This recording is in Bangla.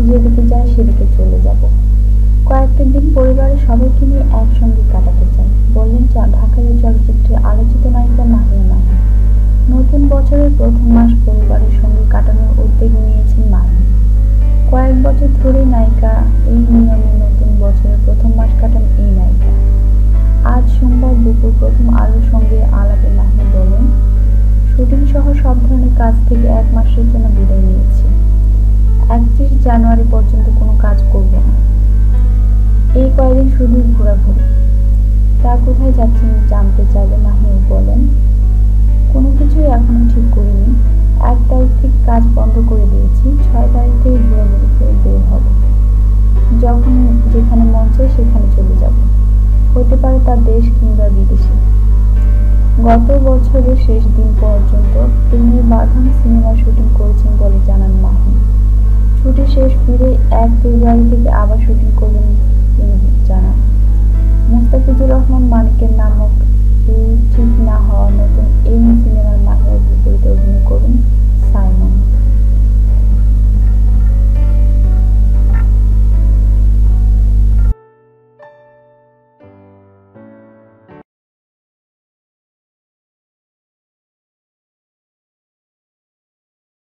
যেদিকে যায় সেদিকে চলে যাব। কয়েকটা দিন পরিবারের সবাইকে নিয়ে একসঙ্গে কাটাতে চাই, বললেন ঢাকাইয়া চলচ্চিত্রের আলোচিত নায়িকা মাহিয়া মাহি। নতুন বছরের প্রথম মাস পরিবারের সঙ্গে কাটানোর উদ্যোগ নিয়েছেন মাহি। কয়েক বছর ধরেই নায়িকা এই নিয়মে নতুন বছরের প্রথম মাস কাটান এই নায়িকা। আজ সোমবার দুপুর প্রথম আলোর সঙ্গে আলাপে মাহি বলেন, শুটিং সহ সব ধরনের কাজ থেকে 1 মাসের জন্য বিদায় নিয়েছি। 31 জানুয়ারি পর্যন্ত কোনো কাজ করব না। এই কয়েকদিন শুধুই ঘোরাঘুরি। তা কোথায় যাচ্ছেন জানতে চাইলে মাহি বলেন, কোনো কিছুই এখনো ঠিক করিনি। 1 তারিখ থেকে কাজ বন্ধ করে দিয়েছি। 6 তারিখ থেকে ঘোরাঘুরি করে বের হব। যখন যেখানে মন চায় সেখানে চলে যাব। হতে পারে তা দেশ কিংবা বিদেশে। গত বছরের শেষ দিন পর্যন্ত প্রেমের বাঁধন সিনেমার শুটিং করেছেন বলে জানান মাহি। ছুটি শেষ ফিরে 1 ফেব্রুয়ারি থেকে আবার শুটিং করবেন তিনি জানান। মুস্তাফিজুর রহমান মানিকের নামক